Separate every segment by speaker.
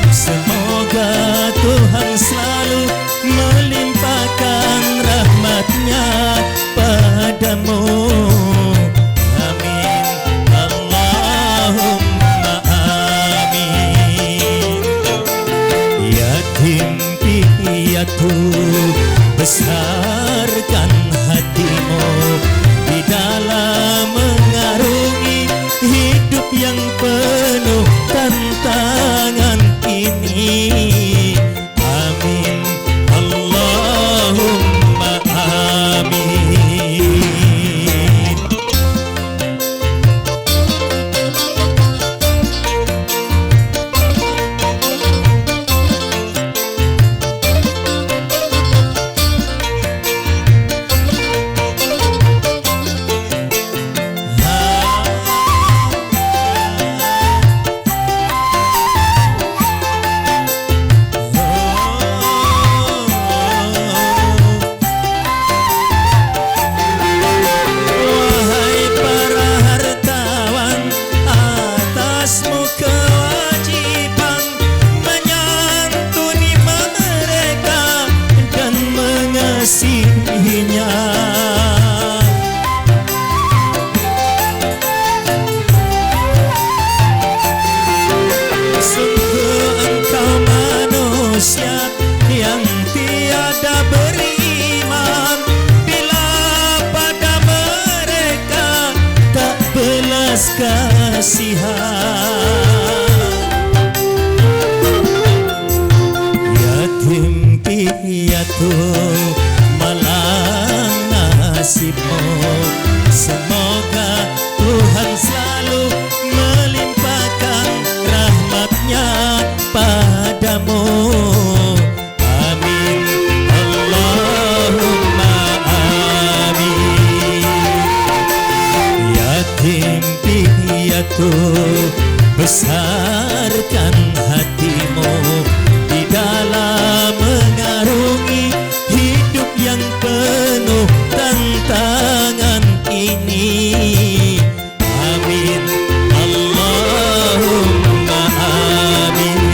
Speaker 1: Semoga Tuhan selalu melimpahkan rahmat-Nya padamu. Amin, Allahumma amin. Yatim piatu, besarkan hatimu di dalam mengarungi hidup yang penuh tantangan ini. Amin, Allahumma amin. Mengasihinya, sungguh engkau manusia yang tiada beriman, bila pada mereka tak belas kasihan. Yatim piatu, malang nasibmu. Semoga Tuhan selalu melimpahkan rahmat-Nya padamu. Amin, Allahumma amin. Yatim piatu, besarkan hatimu di dalam mengarungi hidup yang penuh tantangan ini. Amin, Allahumma amin.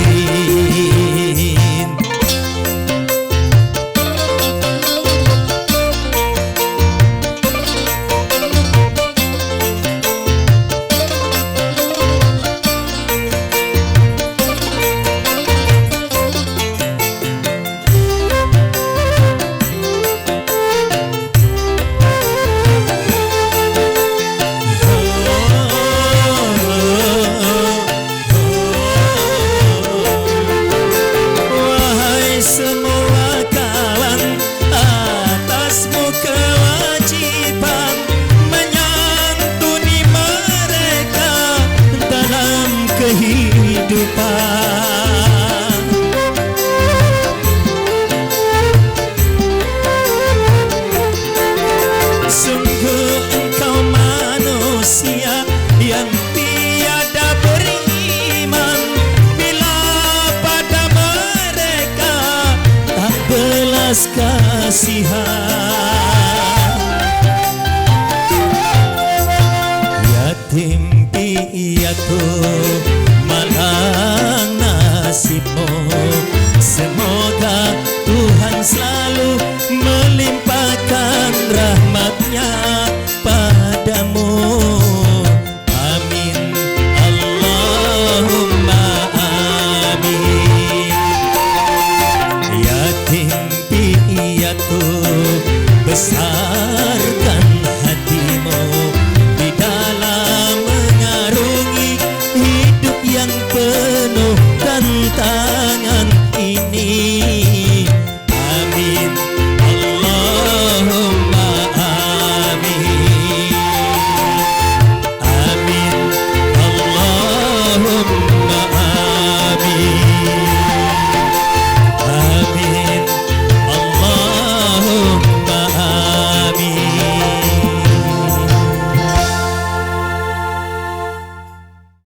Speaker 1: Kehidupan, sungguh engkau manusia yang tiada beriman, bila pada mereka tak belas kasihan. Yatim piatu, malang nasibmu. Semoga Tuhan selalu melimpahkan rahmat-Nya padamu. Amin, Allahumma amin. Yatim piatu, besarkan hatimu di dalam mengarungi hidup yang penuh tantangan ini. Amin, Allahumma amin. Amin, Allahumma